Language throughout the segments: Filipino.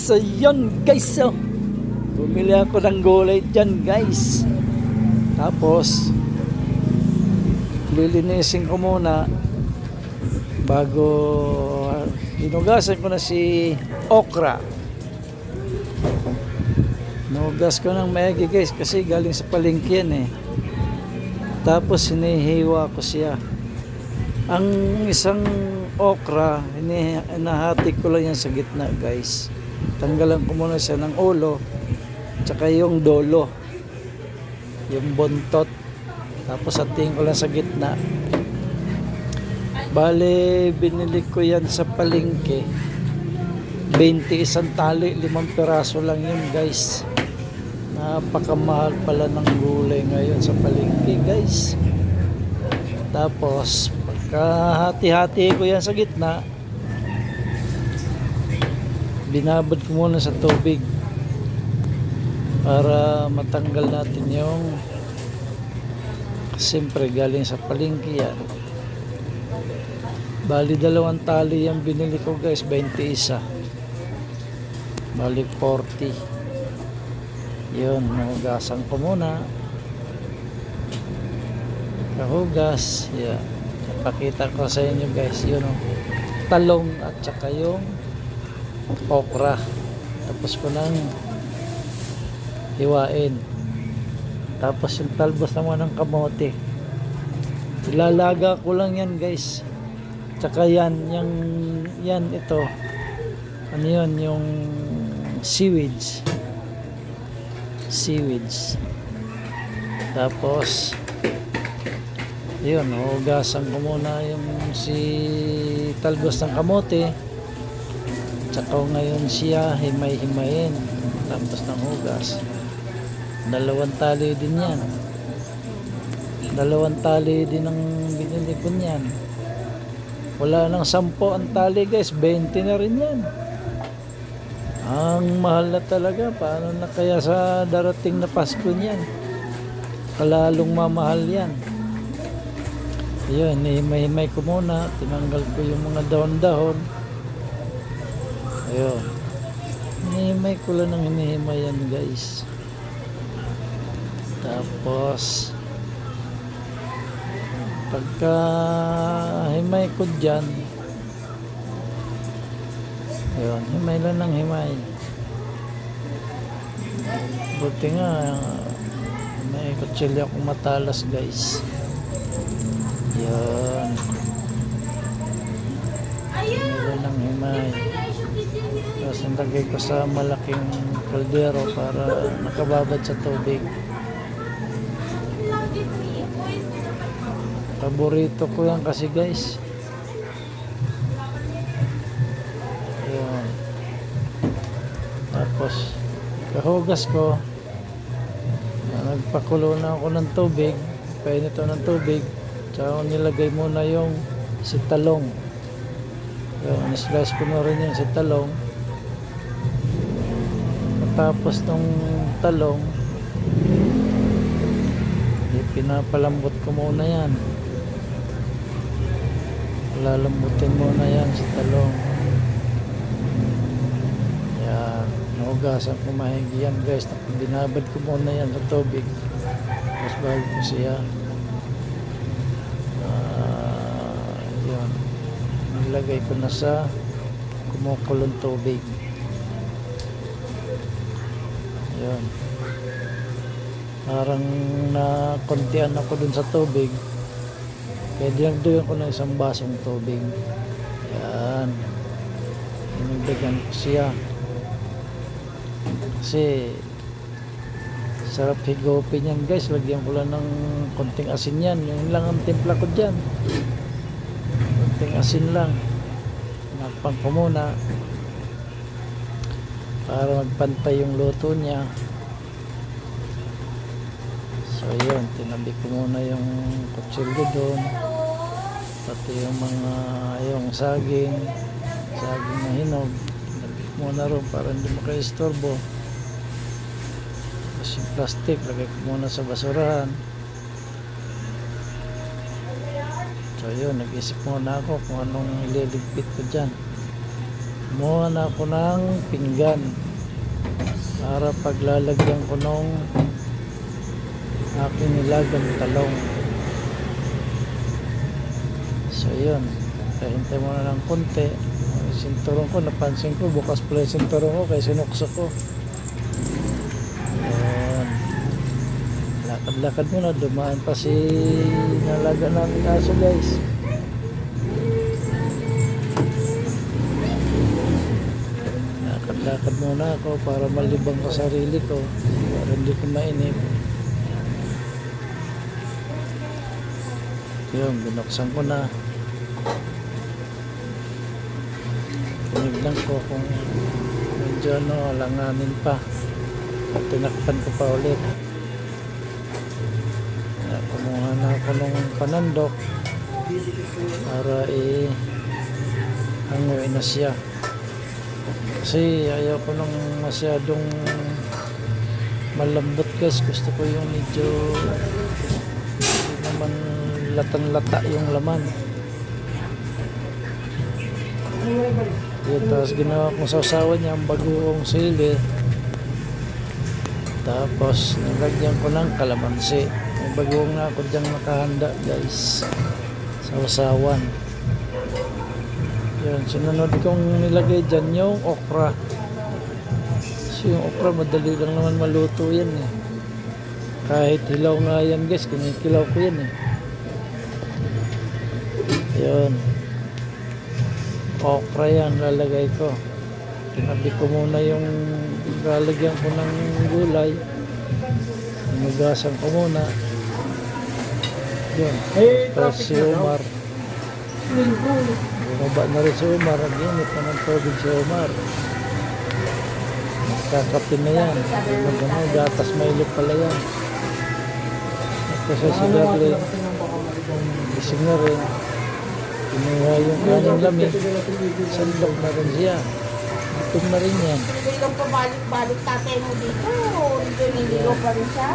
So yun guys, so bumili ako ng gulay dyan guys. Tapos lilinisin ko muna bago hinugasan ko na si okra. Nugas ko ng maigi guys kasi galing sa palengke yan eh. Tapos hinihiwa ko siya. Ang isang okra hinahati ko lang yan sa gitna guys. Tanggalan ko muna siya ng ulo tsaka yung dolo, yung buntot, tapos hatiin ko lang sa gitna. Bale binili ko yan sa palengke 20 isang tali, 5 piraso lang yun guys. Napakamahal pala ng gulay ngayon sa palengke guys. Tapos pagka hati-hati ko yan sa gitna, binabad ko muna sa tubig para matanggal natin yung, siyempre galing sa palengke yan. Bali 2 tali yung binili ko guys, 21, bali 40. Yun, nahugasan ko muna. Kahugas, yan. Napakita ko sa inyo guys, yun o, talong at saka yung okra. Tapos ko nang hiwain. Tapos yung talbos naman ng kamote, ilalaga ko lang yan guys. Tsaka yan, yan ito, ano yun, yung seaweeds. Tapos yun, hugasan ko muna yung si talbos ng kamote, tsaka ngayon siya himay-himayin tapos ng hugas. 2 tali din yan, 2 tali din ang binili ko niyan. Wala nang 10 ang tali guys, 20 na rin yan. Ang mahal na talaga. Paano na kaya sa darating na Pasko niyan? Kalalong mamahal yan. Ayun, himay-himay ko muna. Tinanggal ko yung mga dahon-dahon. Ayun. Hinihimay ko lang ng hinihimay yan guys. Tapos pagka himay ko dyan, ayun, himay lang ng himay. Buti nga may kutsilyo akong matalas guys. Yan, himay lang ng himay. Tapos nilagay ko sa malaking kaldero para nakababad sa tubig. Paborito ko yan kasi guys. Ayan. Tapos kahugas ko, nagpakulo na ako ng tubig, painit ako ng tubig, tsaka nilagay muna yung sitalong. Ayan, nislice ko na rin yung sitalong. Tapos nung talong, pinapalambot ko muna yan. Lalambutin muna yan sa talong. Yan, nahugasan ko mahigi yan guys. Binabad ko muna yan sa tubig, tapos bago ko siya yan, nilagay ko na sa kumukulong tubig. Yan, parang nakontian ako dun sa tubig, kaya dinagdagan ko ng 1 basong tubig. Yan, dinagdagan ko siya kasi sarap higopin yan guys. Lagyan ko lang ng konting asin yan, yun lang ang timpla ko dyan, konting asin lang. Nakpan ko muna para magpantay yung luto niya. So yun, tinabi ko muna yung kutsilyo doon, pati yung mga yung saging na hinog, tinabi ko muna ron para hindi makaistorbo. Tapos yung plastic, lagay ko muna sa basurahan. So yun, nag-isip muna ako kung anong ililigpit ko dyan. Kumuha na ako ng pinggan para paglalagyan ko nung aking nilagang talong. So yun, kahintay muna ng konti. Yung sinturong ko, napansin ko bukas pala yung sinturong ko kaya sinukso ko. Yun, lakad-lakad muna, dumaan pa si nalaga namin aso guys. Lakad muna ako para malibang ko sarili ko para hindi ko mainip. Yun, binuksan ko na. Tinignan ko kung medyo alanganin pa at tinakpan ko pa ulit. Kumuha na ako ng panandok para hanguin na siya. Kasi ayaw ko nang masyadong malambot guys. Gusto ko yung medyo hindi naman latan-lata yung laman. Yun, tapos ginawa kong sausawan niya ang bagoong sili. Tapos nilagyan ko ng kalamansi. May bagoong na ako dyan nakahanda guys. Sausawan. Yan, sinunod kong nilagay dyan yung okra. So yung okra madali lang naman maluto yan eh. Kahit hilaw nga yan guys, kinikilaw ko yan eh. Yun, okra yan lalagay ko. Tinabi ko muna yung lalagyan ko ng gulay. Inugasan ko muna. Yun, tapos si Omar bumaba na rin si Omar. Naginit na ng tubig si Omar. Kakapin na yan. Gatas Milo pala yan. Kasi si Darlene gising na rin. Kinuha yung kanyang lamig. Sandok na rin siya. Gutom na rin yan. Hindi lang pabalik-balik tatay mo dito. Hindi pa rin siya.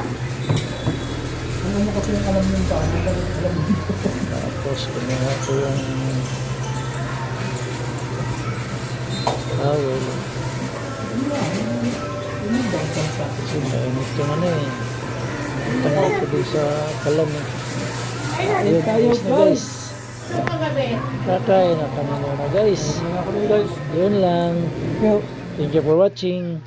Ano mo kasi yung alam yung paano? Tapos kumuha ko yung towel. Kasi mainit yung ano eh. Tanggal ko din sa kalam eh. Ayun, ayos na guys. Kakain na kami muna guys. Yun lang. Thank you for watching.